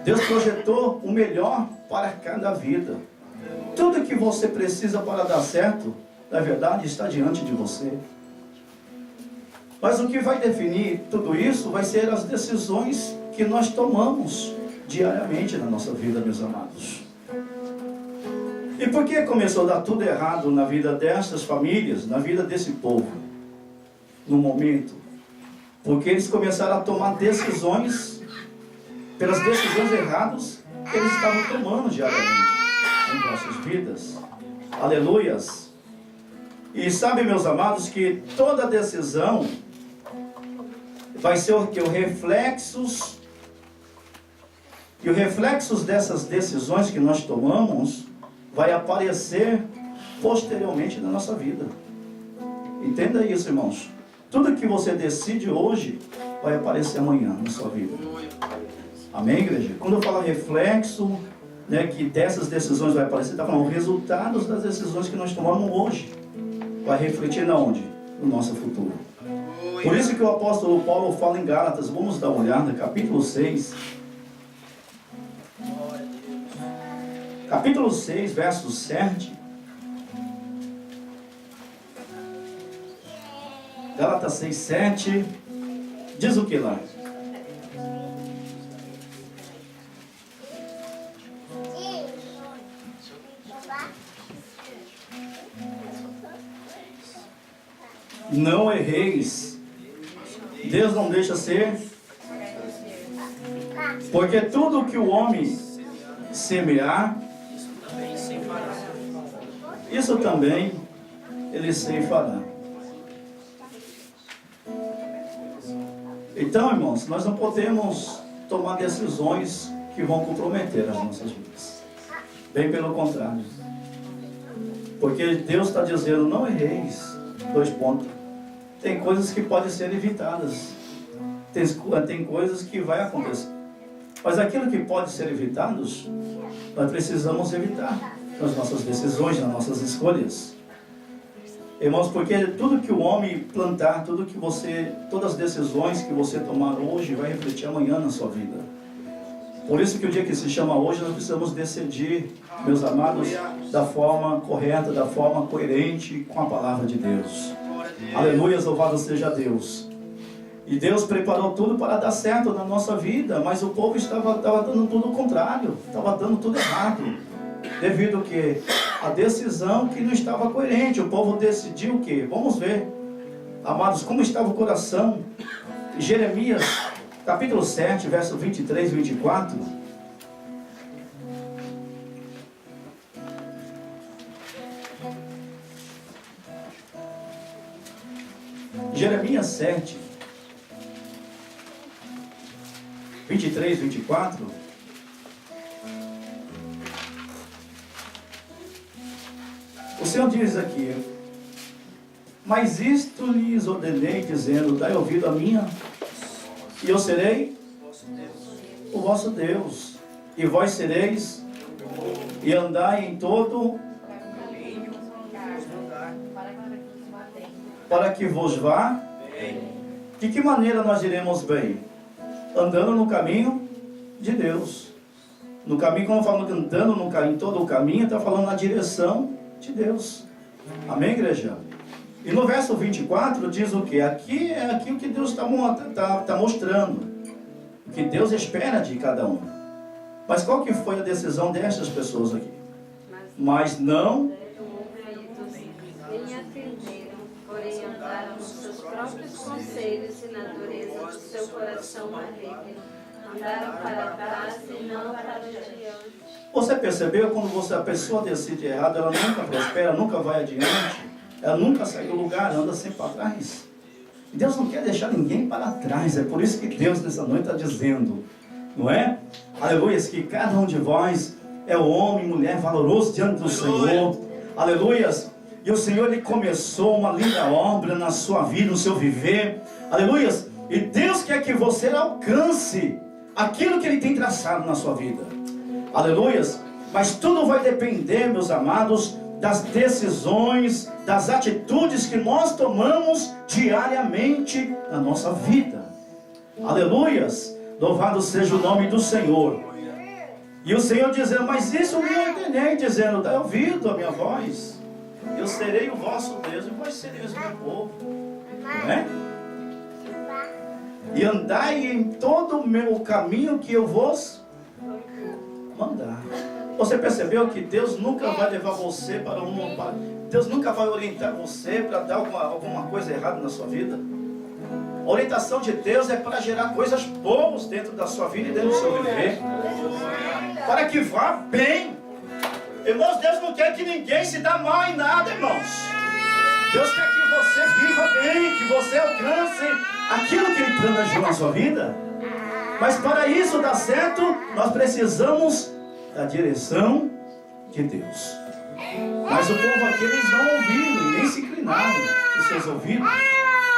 Deus projetou o melhor para cada vida. Tudo que você precisa para dar certo, na verdade, está diante de você. Mas o que vai definir tudo isso vai ser as decisões que nós tomamos diariamente na nossa vida, meus amados. E por que começou a dar tudo errado na vida dessas famílias, na vida desse povo? No momento, porque eles começaram a tomar decisões, pelas decisões erradas que eles estavam tomando diariamente em nossas vidas. Aleluias! E sabe, meus amados, que toda decisão vai ser o que? Os reflexos. E os reflexos dessas decisões que nós tomamos vai aparecer posteriormente na nossa vida. Entenda isso, irmãos. Tudo que você decide hoje vai aparecer amanhã na sua vida. Amém, igreja? Quando eu falo reflexo, né, que dessas decisões vai aparecer, está falando resultados das decisões que nós tomamos hoje. Vai refletir na onde? No nosso futuro. Por isso que o apóstolo Paulo fala em Gálatas, vamos dar uma olhada, capítulo 6. Capítulo 6, verso 7. Gálatas 6, 7. Diz o que lá? Não erreis. Deus não deixa ser. Porque tudo que o homem semear, isso também ele ceifará. Então, irmãos, nós não podemos tomar decisões que vão comprometer as nossas vidas. Bem pelo contrário. Porque Deus está dizendo, não erreis. 2 pontos. Tem coisas que podem ser evitadas. Tem coisas que vai acontecer. Mas aquilo que pode ser evitado, nós precisamos evitar nas nossas decisões, nas nossas escolhas. Irmãos, porque tudo que o homem plantar, todas as decisões que você tomar hoje vai refletir amanhã na sua vida. Por isso que o dia que se chama hoje, nós precisamos decidir, meus amados, da forma correta, da forma coerente com a palavra de Deus. Aleluia, louvado seja Deus. E Deus preparou tudo para dar certo na nossa vida, mas o povo estava dando tudo o contrário, estava dando tudo errado. Devido a que a decisão que não estava coerente, o povo decidiu o quê? Vamos ver, amados, como estava o coração. Jeremias, capítulo 7, verso 23 e 24. Jeremias 7, 23 e 24. O Senhor diz aqui: mas isto lhes ordenei, dizendo, dai ouvido a minha, e eu serei o vosso Deus, e vós sereis, e andai em todo, para que vos vá. De que maneira nós iremos bem? Andando no caminho de Deus. No caminho, como eu falo, andando no caminho, todo o caminho, está falando na direção de Deus. Amém, igreja? E no verso 24 diz o que? Aqui é aquilo que Deus está mostrando. O que Deus espera de cada um. Mas qual que foi a decisão dessas pessoas aqui? Mas não... porém andaram nos seus próprios conselhos e na dureza do seu coração maligno. Andaram para trás e não para adiante. Você percebeu quando a pessoa decide errado, ela nunca prospera, nunca vai adiante, ela nunca sai do lugar, anda sempre para trás. Deus não quer deixar ninguém para trás, é por isso que Deus nessa noite está dizendo, não é? Aleluia, que cada um de vós é homem e mulher valoroso diante do Senhor. Aleluias. E o Senhor, Ele começou uma linda obra na sua vida, no seu viver. Aleluias. E Deus quer que você alcance aquilo que Ele tem traçado na sua vida. Aleluias. Mas tudo vai depender, meus amados, das decisões, das atitudes que nós tomamos diariamente na nossa vida. Aleluias. Louvado seja o nome do Senhor. E o Senhor dizendo, mas isso me ordenei, dizendo, dá ouvido a minha voz. Eu serei o vosso Deus e vós sereis o meu povo. Não é? E andai em todo o meu caminho que eu vos mandar. Você percebeu que Deus nunca vai levar você para Deus nunca vai orientar você para dar alguma coisa errada na sua vida. A orientação de Deus é para gerar coisas boas dentro da sua vida e dentro do seu viver. Para que vá bem. Irmãos, Deus não quer que ninguém se dê mal em nada, irmãos. Deus quer que você viva bem, que você alcance aquilo que Ele planejou na sua vida. Mas para isso dar certo, nós precisamos da direção de Deus. Mas o povo aqui, eles não ouviram, nem se inclinaram os seus ouvidos,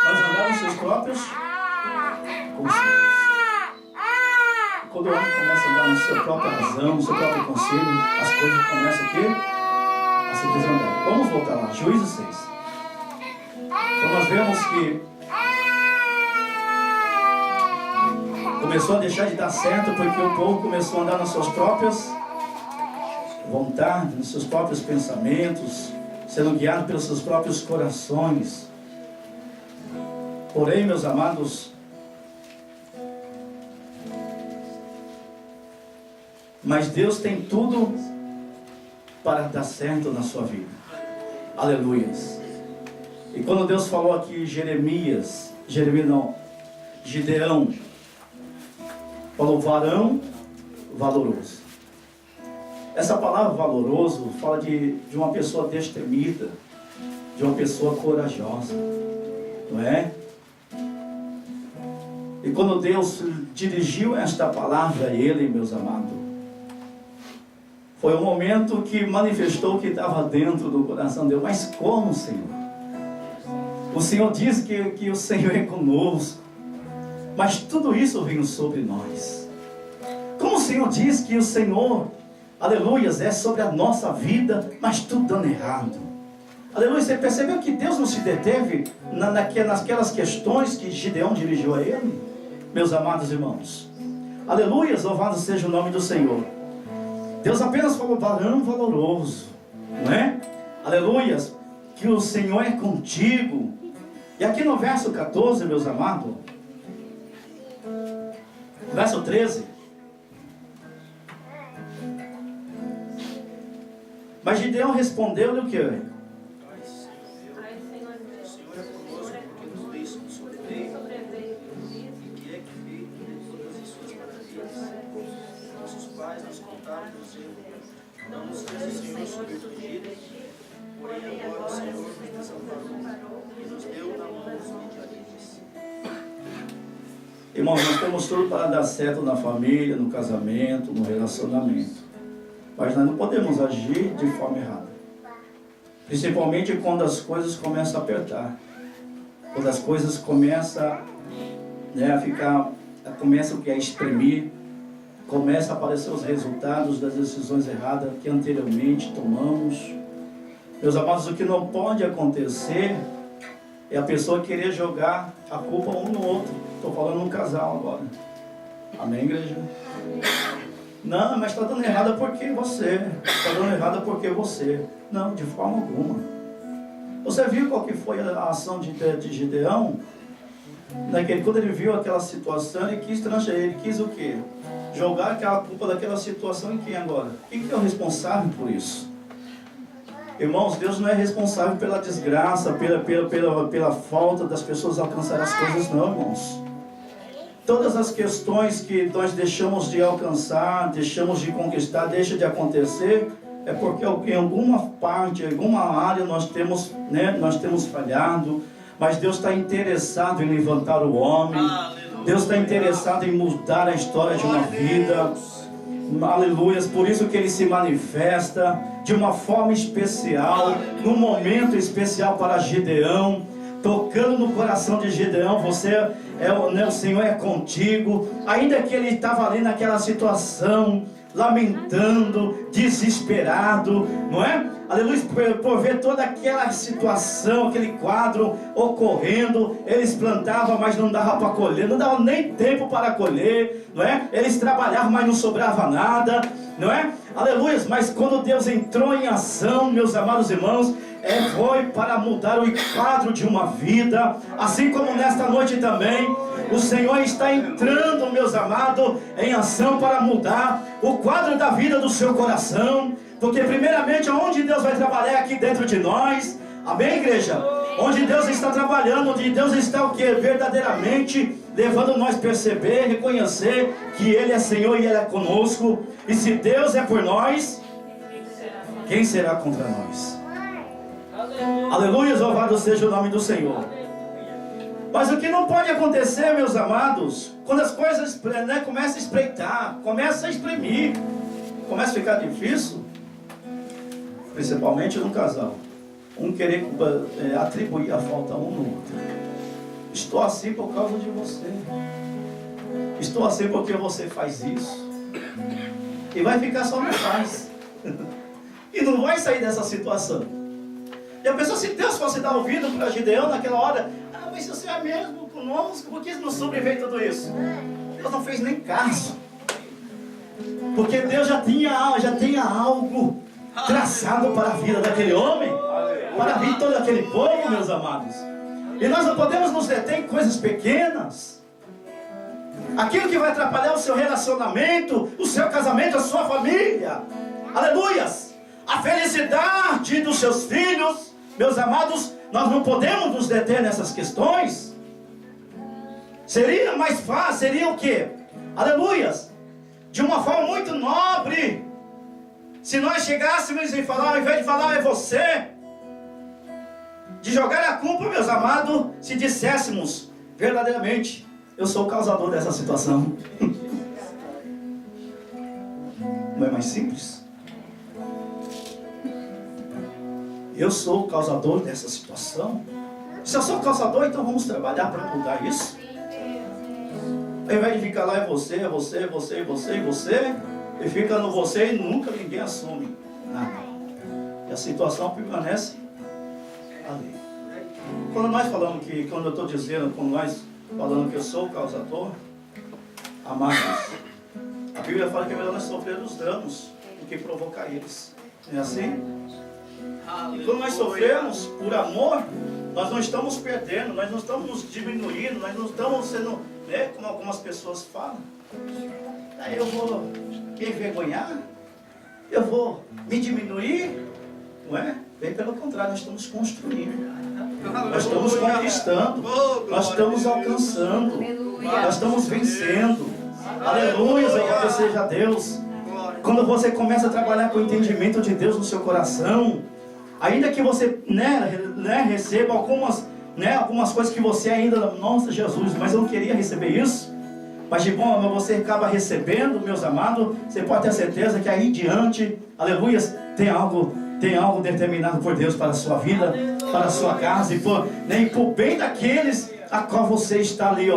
mas andaram os seus próprios conselhos. Quando o homem começa a andar na sua própria razão, no seu próprio conselho, as coisas começam a se desandar. Vamos voltar lá, Juízes 6. Então nós vemos que começou a deixar de dar certo porque o povo começou a andar nas suas próprias vontades, nos seus próprios pensamentos, sendo guiado pelos seus próprios corações. Porém, meus amados, mas Deus tem tudo para dar certo na sua vida. Aleluias. E quando Deus falou aqui Gideão, falou varão valoroso. Essa palavra valoroso fala de uma pessoa destemida, de uma pessoa corajosa, não é? E quando Deus dirigiu esta palavra a ele, meus amados, foi um momento que manifestou o que estava dentro do coração dele. Mas como, Senhor? O Senhor diz que o Senhor é conosco, mas tudo isso veio sobre nós. Como o Senhor diz que o Senhor, aleluias, é sobre a nossa vida, mas tudo dando errado. Aleluia, você percebeu que Deus não se deteve naquelas questões que Gideão dirigiu a ele? Meus amados irmãos, aleluia, louvado seja o nome do Senhor. Deus apenas falou varão valoroso, não é? Aleluia, que o Senhor é contigo. E aqui no verso 14, meus amados, verso 13, mas Gideão respondeu-lhe o que? Não nos fez o Senhor sobreviver, porém agora o Senhor nos desamparou e nos deu na mão dos midianitas. Irmãos, nós temos tudo para dar certo na família, no casamento, no relacionamento. Mas nós não podemos agir de forma errada. Principalmente quando as coisas começam a apertar. Quando as coisas começam, a ficar, começam a espremer. Começa a aparecer os resultados das decisões erradas que anteriormente tomamos. Meus amados, o que não pode acontecer é a pessoa querer jogar a culpa um no outro. Estou falando um casal agora. Amém, igreja? Não, mas está dando errada porque você. Está dando errada porque você. Não, de forma alguma. Você viu qual que foi a ação de Gideão? Quando ele viu aquela situação, ele quis transferir, ele quis o quê? Jogar aquela culpa daquela situação em quem agora? Quem que é o responsável por isso? Irmãos, Deus não é responsável pela desgraça, pela falta das pessoas alcançarem as coisas, não, irmãos. Todas as questões que nós deixamos de alcançar, deixamos de conquistar, deixa de acontecer, é porque em alguma parte, em alguma área nós temos falhado. Mas Deus está interessado em levantar o homem. Deus está interessado em mudar a história de uma vida. Aleluia. Por isso que Ele se manifesta de uma forma especial, num momento especial para Gideão, tocando no coração de Gideão. O Senhor é contigo. Ainda que ele estava ali naquela situação, lamentando, desesperado, não é? aleluia, por ver toda aquela situação, aquele quadro ocorrendo. Eles plantavam, mas não dava para colher, não dava nem tempo para colher, não é? Eles trabalhavam, mas não sobrava nada, não é? Aleluia, mas quando Deus entrou em ação, meus amados irmãos, foi para mudar o quadro de uma vida. Assim como nesta noite também, o Senhor está entrando, meus amados, em ação para mudar o quadro da vida do seu coração. Porque primeiramente, onde Deus vai trabalhar é aqui dentro de nós. Amém, igreja? Onde Deus está trabalhando, onde Deus está o que? Verdadeiramente levando nós a perceber, reconhecer que Ele é Senhor e Ele é conosco. E se Deus é por nós, quem será contra nós? Aleluia, louvado seja o nome do Senhor. Mas o que não pode acontecer, meus amados, quando as coisas, né, começam a espreitar, começam a exprimir, começa a ficar difícil, principalmente no casal, um querer atribuir a falta um no outro. Estou assim por causa de você, estou assim porque você faz isso, e vai ficar só na paz, e não vai sair dessa situação. E a pessoa, se Deus fosse dar ouvido para Gideão naquela hora, mas você é mesmo conosco, por que não sobreveio tudo isso? Deus não fez nem caso, porque Deus já tinha algo traçado para a vida daquele homem, para a vida de todo aquele povo, meus amados. E nós não podemos nos deter em coisas pequenas, aquilo que vai atrapalhar o seu relacionamento, o seu casamento, a sua família, aleluias, a felicidade dos seus filhos. Meus amados, nós não podemos nos deter nessas questões. Seria mais fácil, seria o quê? Aleluias, de uma forma muito nobre, se nós chegássemos e falar, ao invés de falar é você, de jogar a culpa, meus amados, se disséssemos verdadeiramente, eu sou o causador dessa situação. Não é mais simples? Eu sou o causador dessa situação. Se eu sou o causador, então vamos trabalhar para mudar isso. Ao invés de ficar lá, é você, é você, é você, é você, é você, e fica no você e nunca ninguém assume nada. E a situação permanece ali. Quando nós falamos que, quando eu estou dizendo, quando nós falando que eu sou o causador, amados, a Bíblia fala que é melhor nós sofrer os danos do que provocar eles. Não é assim? E quando nós sofremos por amor, nós não estamos perdendo, nós não estamos nos diminuindo, nós não estamos sendo, né, como algumas pessoas falam. Aí eu vou me envergonhar, eu vou me diminuir, não é? Bem pelo contrário, nós estamos construindo, nós estamos conquistando, nós estamos alcançando, nós estamos vencendo. Aleluia, louvado seja Deus. Quando você começa a trabalhar com o entendimento de Deus no seu coração, ainda que você receba algumas coisas que você ainda, nossa Jesus, mas eu não queria receber isso. Mas de bom, você acaba recebendo, meus amados, você pode ter certeza que aí diante, aleluia, tem algo determinado por Deus para a sua vida, para a sua casa, e por bem daqueles a qual você está ali,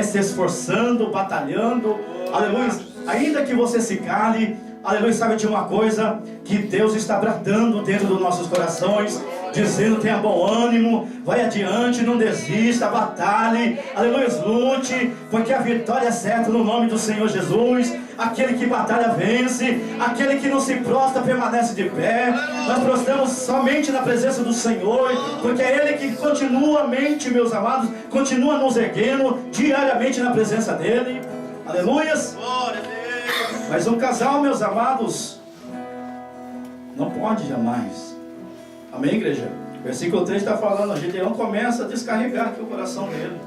se esforçando, batalhando, aleluia. Ainda que você se cale, aleluia, sabe de uma coisa? Que Deus está bradando dentro dos nossos corações, dizendo: tenha bom ânimo, vai adiante, não desista, batalhe, aleluia, lute, porque a vitória é certa no nome do Senhor Jesus. Aquele que batalha vence, aquele que não se prostra permanece de pé. Nós prostramos somente na presença do Senhor, porque é Ele que continuamente, meus amados, continua nos erguendo diariamente na presença dEle. Aleluias. Mas um casal, meus amados, não pode jamais. Amém, igreja? Versículo 3 está falando, Gideão começa a descarregar aqui o coração dele.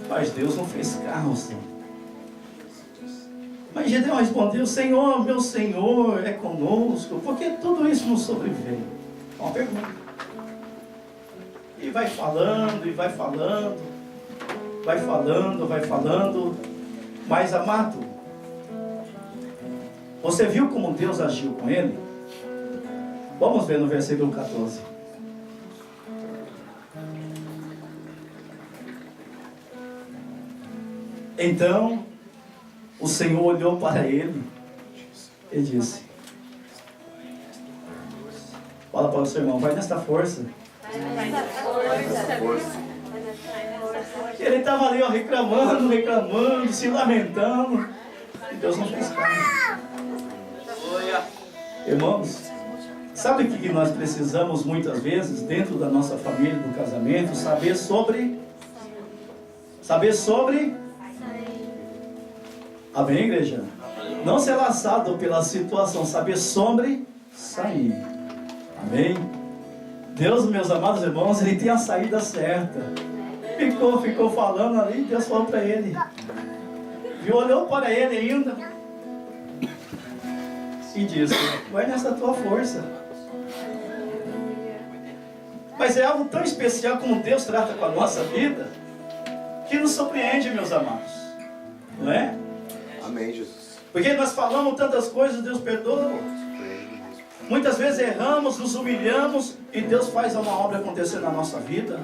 Mas Deus não fez caso. Mas Gideão respondeu: Senhor, meu Senhor é conosco, porque tudo isso nos sobreveio. Uma pergunta. E vai falando, e vai falando, vai falando, vai falando. Mas, amado, você viu como Deus agiu com ele? Vamos ver no versículo 14. Então o Senhor olhou para ele e disse: Fala para o seu irmão, vai nesta força. Ele estava ali, ó, reclamando, se lamentando. E Deus não fez nada. Irmãos, sabe o que nós precisamos muitas vezes dentro da nossa família, do casamento? Saber sobre. Amém, igreja? Não ser laçado pela situação, saber sobre sair. Amém? Deus, meus amados irmãos, Ele tem a saída certa. Ficou falando ali, Deus falou para ele. E olhou para ele ainda. E disse, vai nessa tua força. Mas é algo tão especial como Deus trata com a nossa vida, que nos surpreende, meus amados. Não é? Amém, Jesus. Porque nós falamos tantas coisas, Deus perdoa. Muitas vezes erramos, nos humilhamos e Deus faz uma obra acontecer na nossa vida.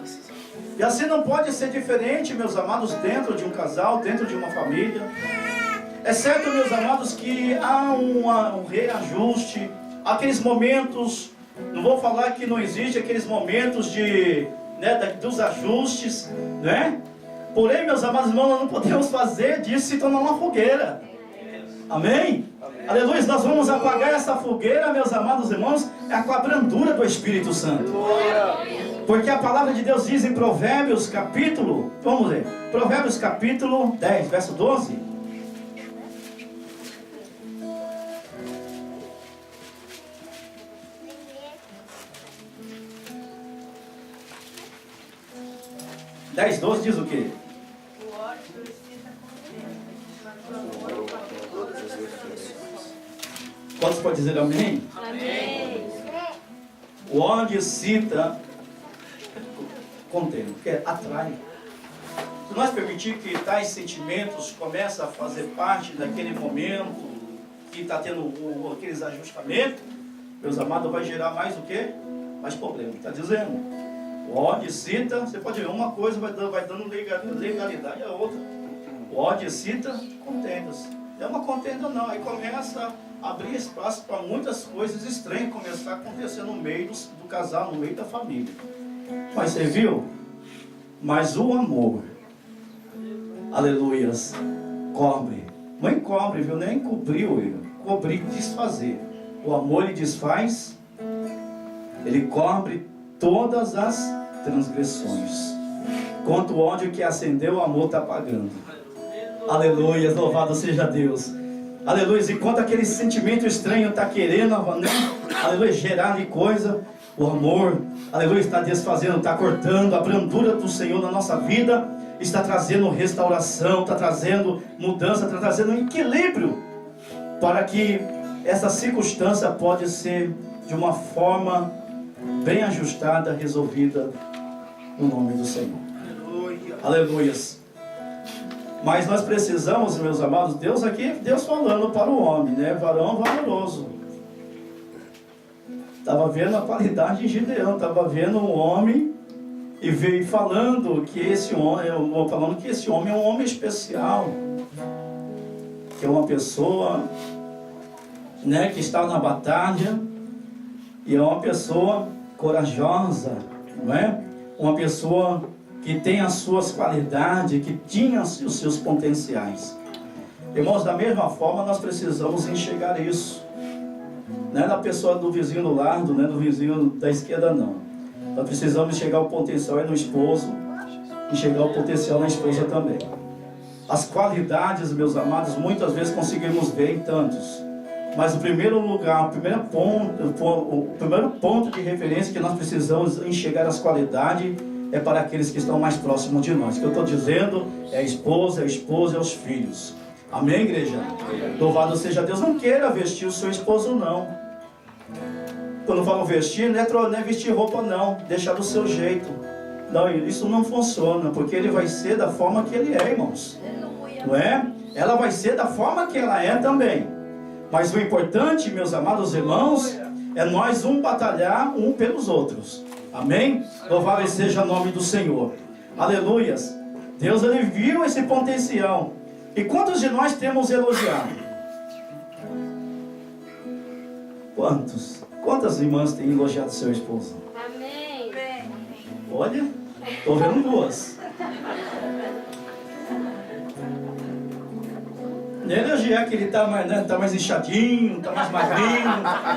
E assim não pode ser diferente, meus amados, dentro de um casal, dentro de uma família. É certo, meus amados, que há um reajuste, aqueles momentos, não vou falar que não existe aqueles momentos dos ajustes, né? Porém, meus amados irmãos, nós não podemos fazer disso se tornar uma fogueira. Amém? Aleluia, nós vamos apagar essa fogueira, meus amados irmãos, com a brandura do Espírito Santo. Porque a palavra de Deus diz em Provérbios capítulo, vamos ler, Provérbios capítulo 10, verso 12. Dez, 12 diz o quê? Quantos podem dizer amém? Amém. O ódio excita, contém, que atrai. Se nós permitir que tais sentimentos comecem a fazer parte daquele momento que está tendo aqueles ajustamentos, meus amados, vai gerar mais o quê? Mais problema. Está dizendo? O ódio excita, você pode ver, uma coisa vai dando legalidade à outra. O ódio excita contendas. Não é uma contenda não, aí começa a abrir espaço para muitas coisas estranhas começar a acontecer no meio do casal, no meio da família. Mas você viu? Mas o amor, aleluias, cobre. Não encobre, viu? Nem encobriu ele. Cobrir, desfazer. O amor ele desfaz, ele cobre todas as transgressões. Quanto o ódio que acendeu, o amor está apagando. Aleluia, louvado seja Deus. Aleluia, enquanto aquele sentimento estranho está querendo, né? Aleluia, gerar de coisa, o amor, aleluia, está desfazendo, está cortando a brandura do Senhor na nossa vida, está trazendo restauração, está trazendo mudança, está trazendo equilíbrio, para que essa circunstância pode ser de uma forma bem ajustada, resolvida no nome do Senhor. Aleluias. Mas nós precisamos, meus amados, Deus aqui, Deus falando para o homem, né? Varão valoroso. Estava vendo a qualidade de Gideão, estava vendo um homem e veio falando que esse homem é um homem especial, que é uma pessoa, né, que está na batalha e é uma pessoa corajosa, não é? Uma pessoa que tem as suas qualidades, que tinha os seus potenciais. Irmãos, da mesma forma nós precisamos enxergar isso. Não é da pessoa do vizinho do lado, não é do vizinho da esquerda, não. Nós precisamos enxergar o potencial no esposo, enxergar o potencial na esposa também. As qualidades, meus amados, muitas vezes conseguimos ver em tantos. Mas o primeiro lugar, o primeiro ponto de referência que nós precisamos enxergar as qualidades é para aqueles que estão mais próximos de nós. O que eu estou dizendo é a esposa, e os filhos. Amém, igreja? Louvado seja Deus. Não queira vestir o seu esposo, não. Quando eu falo vestir, não é vestir roupa, não. Deixar do seu jeito. Não, isso não funciona, porque ele vai ser da forma que ele é, irmãos. Não é? Ela vai ser da forma que ela é também. Mas o importante, meus amados irmãos, é nós batalhar um pelos outros. Amém? Louvado seja o nome do Senhor. Aleluias. Deus, ele viu esse potencial. E quantos de nós temos elogiado? Quantas irmãs têm elogiado seu esposo? Amém. Olha, estou vendo duas. Não é elogiar que ele está mais, né, tá mais inchadinho, está mais magrinho,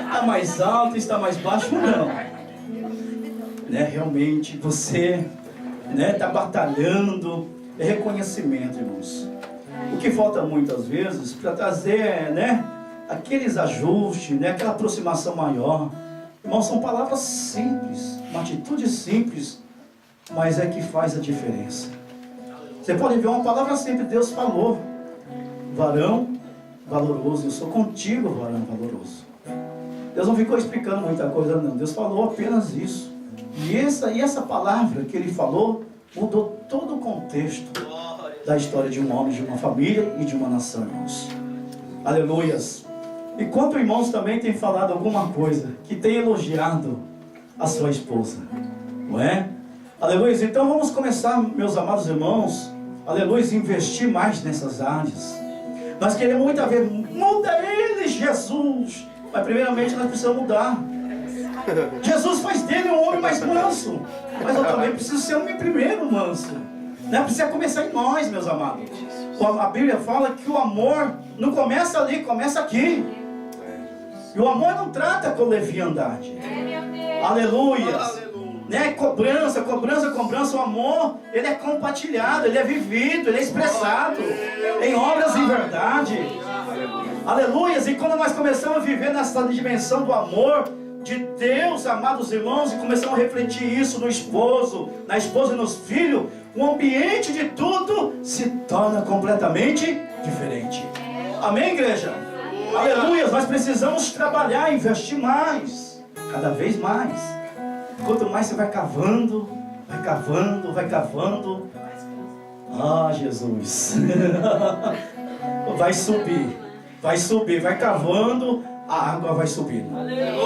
está mais alto, está mais baixo, não. Né, realmente você está batalhando. É reconhecimento, irmãos. O que falta muitas vezes para trazer, aqueles ajustes, aquela aproximação maior. Irmãos, são palavras simples, uma atitude simples, mas é que faz a diferença. Você pode ver uma palavra simples, Deus falou: varão valoroso, eu sou contigo, varão valoroso. Deus não ficou explicando muita coisa, não. Deus falou apenas isso. E essa palavra que Ele falou mudou todo o contexto da história de um homem, de uma família e de uma nação, irmãos. Aleluias. E quanto irmãos também têm falado alguma coisa que tem elogiado a sua esposa, não é? Aleluias. Então vamos começar, meus amados irmãos, aleluias, investir mais nessas áreas. Nós queremos muitas vezes, muda ele, Jesus. Mas primeiramente nós precisamos mudar. Jesus faz dele um homem mais manso, mas eu também preciso ser um homem primeiro manso. Precisa começar em nós, meus amados. A Bíblia fala que o amor não começa ali, começa aqui. E o amor não trata com leviandade. Aleluias. Cobrança. O amor, ele é compartilhado, ele é vivido, ele é expressado em obras e verdade. Aleluias. E quando nós começamos a viver nessa dimensão do amor de Deus, amados irmãos, e começamos a refletir isso no esposo, na esposa e nos filhos, o ambiente de tudo se torna completamente diferente. Amém, igreja? Aleluia. Nós precisamos trabalhar, investir mais, cada vez mais. Quanto mais você vai cavando, ah, Jesus, vai subir, vai cavando, a água vai subindo.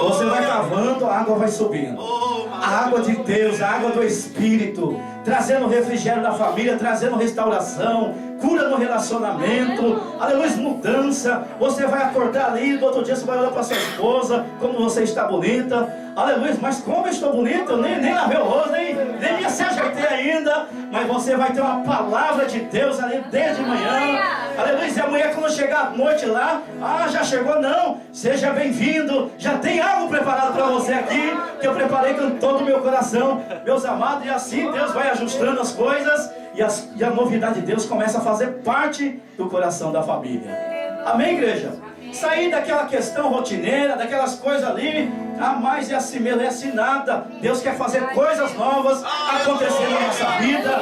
Você vai cavando, a água vai subindo. A água de Deus, a água do Espírito, trazendo refrigério na família, trazendo restauração, cura no relacionamento, aleluia, mudança. Você vai acordar ali, do outro dia você vai olhar para sua esposa, como você está bonita, aleluia, mas como eu estou bonita, eu nem lavei o rosto, nem me ajeitei ainda, mas você vai ter uma palavra de Deus ali desde manhã, aleluia. E amanhã quando chegar à noite lá, já chegou, não, seja bem-vindo, já tem algo preparado para você aqui, que eu preparei com todo o meu coração, meus amados. E assim Deus vai ajustando as coisas, e a novidade de Deus começa a fazer parte do coração da família. Amém, igreja? Sair daquela questão rotineira, daquelas coisas ali, mais é assim mesmo, é assim nada. Deus quer fazer coisas novas acontecer na nossa vida.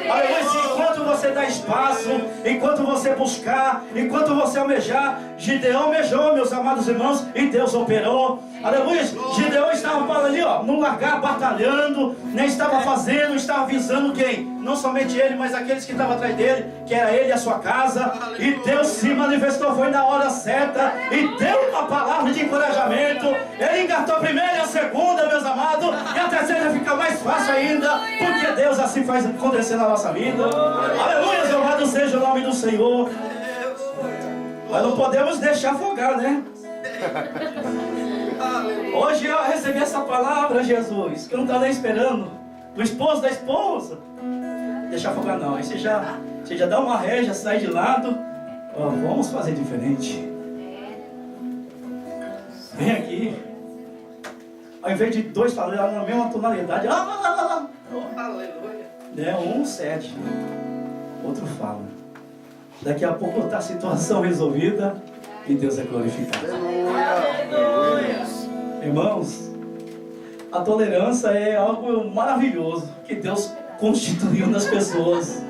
Aleluia. Enquanto você dá espaço, enquanto você buscar, enquanto você almejar, Gideão almejou, meus amados irmãos, e Deus operou. Aleluia. Gideão estava ali, no lagar, batalhando, estava fazendo, estava avisando quem? Não somente ele, mas aqueles que estavam atrás dele, que era ele e a sua casa. E Deus se manifestou, foi na hora certa, e deu uma palavra de encorajamento. Ele engatou a primeira e a segunda, meus amados, e a terceira fica mais fácil ainda, porque Deus assim faz acontecer na nossa vida. Aleluia, louvado seja o nome do Senhor. Mas não podemos deixar afogar, né? Hoje eu recebi essa palavra, Jesus, que eu não estava nem esperando, do esposo da esposa. Deixar afogar não, aí você já dá uma ré, já sai de lado. Vamos fazer diferente. Vem aqui. Ao invés de dois falarem na mesma tonalidade, um cede, outro fala. Daqui a pouco está a situação resolvida e Deus é glorificado. Aleluia. Irmãos, a tolerância é algo maravilhoso que Deus constituiu nas pessoas.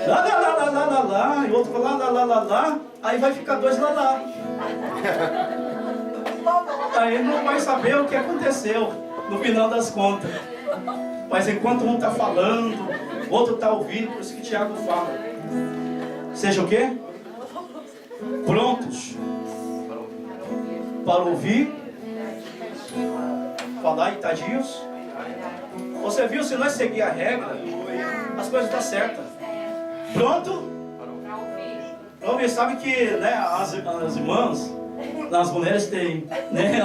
Lá, e outro lá, aí vai ficar dois lá. Aí não vai saber o que aconteceu no final das contas. Mas enquanto um está falando, o outro está ouvindo, por isso que Tiago fala. Seja o quê? Prontos para ouvir, falar e tadios. Você viu, se nós seguir a regra, as coisas estão certas. Pronto Homem, sabe que, né, as irmãs, as mulheres têm, né,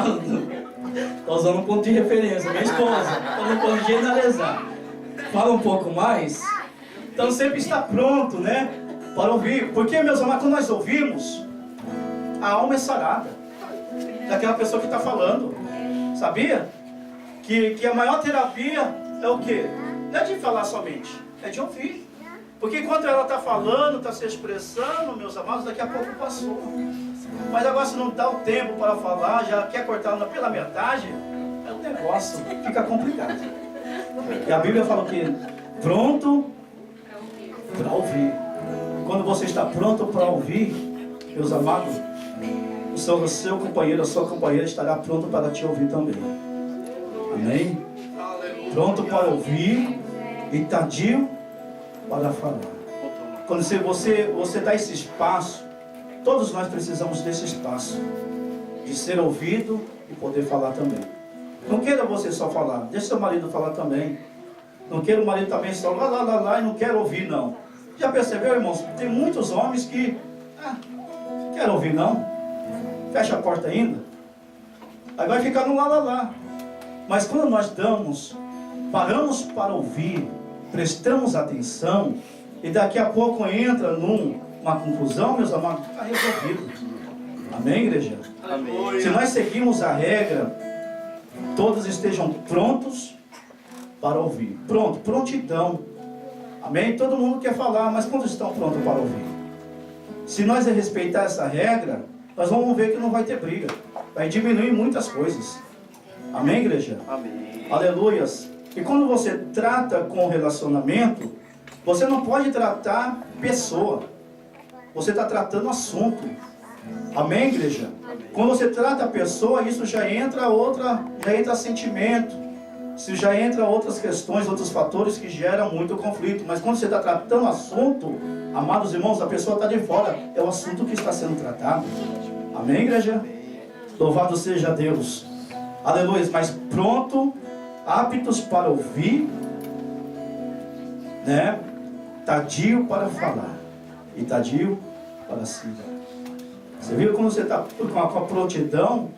estou usando um ponto de referência, minha esposa, então não posso generalizar, fala um pouco mais, então sempre está pronto, né, para ouvir, porque, meus amados, quando nós ouvimos, a alma é sarada, daquela pessoa que está falando, sabia? Que a maior terapia é o quê? Não é de falar somente, é de ouvir. Porque enquanto ela está falando, está se expressando, meus amados, daqui a pouco passou. Mas agora se não dá o tempo para falar, já quer cortar pela metade, é um negócio, fica complicado. E a Bíblia fala que pronto para ouvir. Quando você está pronto para ouvir, meus amados, o seu companheiro, a sua companheira estará pronto para te ouvir também. Amém? Pronto para ouvir e tardio para falar. Quando você dá esse espaço, todos nós precisamos desse espaço, de ser ouvido e poder falar também. Não queira você só falar, deixa seu marido falar também. Não queira o marido também só lá e não quer ouvir não. Já percebeu, irmãos? Tem muitos homens que quer ouvir não, fecha a porta ainda, aí vai ficar no lá. Mas quando nós paramos para ouvir, prestamos atenção, e daqui a pouco entra numa conclusão, meus amados, está resolvido. Amém, igreja? Amém. Se nós seguirmos a regra, todos estejam prontos para ouvir. Prontidão. Amém? Todo mundo quer falar, mas quando estão prontos para ouvir? Se nós respeitar essa regra, nós vamos ver que não vai ter briga. Vai diminuir muitas coisas. Amém, igreja? Amém. Aleluias. E quando você trata com relacionamento, você não pode tratar pessoa. Você está tratando assunto. Amém, igreja? Amém. Quando você trata a pessoa, isso já entra sentimento. Isso já entra outras questões, outros fatores que geram muito conflito. Mas quando você está tratando assunto, amados irmãos, a pessoa está de fora. É o assunto que está sendo tratado. Amém, igreja? Louvado seja Deus. Aleluia. Mas pronto, aptos para ouvir, né? Tardio para falar e tardio para se dar. Você viu quando você está com a prontidão,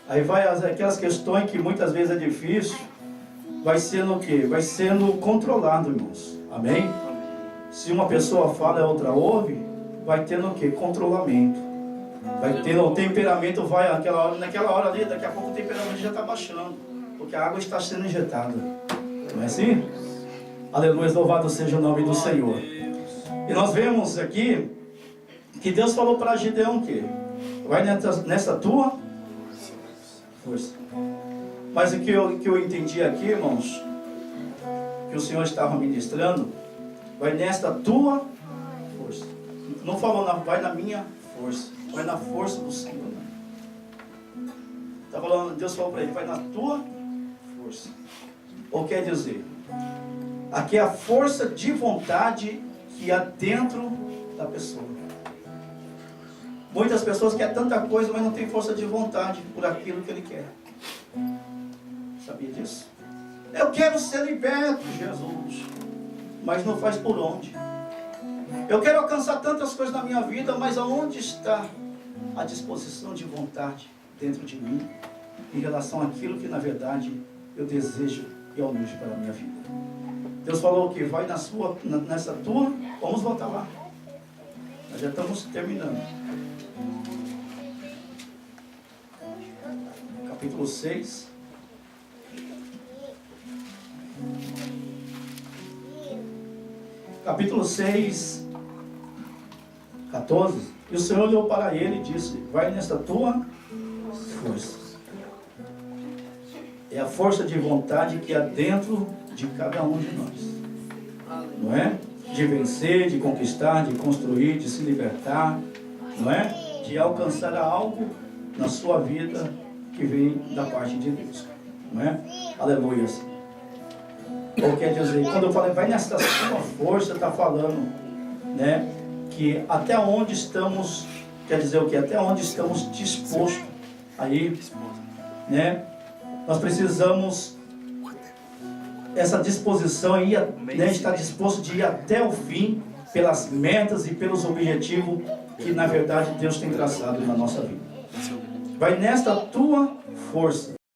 aí vai aquelas questões que muitas vezes é difícil, vai sendo o quê? Vai sendo controlado, irmãos. Amém? Se uma pessoa fala e a outra ouve, vai tendo o quê? Controlamento. Vai tendo o temperamento, naquela hora ali, daqui a pouco o temperamento já está baixando, porque a água está sendo injetada. Não é assim? Aleluia, louvado seja o nome do Senhor. E nós vemos aqui que Deus falou para Gideão o quê? Vai nessa tua força. Mas o que eu entendi aqui, irmãos, que o Senhor estava ministrando, vai nesta tua força. Não falou, vai na minha força, vai na força do Senhor. Está falando, Deus falou para ele, vai na tua força. Ou quer dizer, aqui é a força de vontade que há dentro da pessoa. Muitas pessoas querem tanta coisa, mas não tem força de vontade por aquilo que ele quer. Sabia disso? Eu quero ser liberto, Jesus, mas não faz por onde. Eu quero alcançar tantas coisas na minha vida, mas aonde está a disposição de vontade dentro de mim em relação àquilo que na verdade eu desejo e almejo para a minha vida? Deus falou que vai nessa tua, vamos voltar lá. Nós já estamos terminando. Capítulo 6. Capítulo 6, 14. E o Senhor olhou para ele e disse, vai nessa tua força. É a força de vontade que há dentro de cada um de nós. Não é? De vencer, de conquistar, de construir, de se libertar. Não é? De alcançar algo na sua vida que vem da parte de Deus. Não é? Aleluia. Ou quer dizer, quando eu falei, vai nessa sua força, está falando, né? Que até onde estamos, quer dizer o que? Até onde estamos dispostos a ir, né? Nós precisamos essa disposição aí, né, estar disposto de ir até o fim pelas metas e pelos objetivos que na verdade Deus tem traçado na nossa vida. Vai nesta tua força.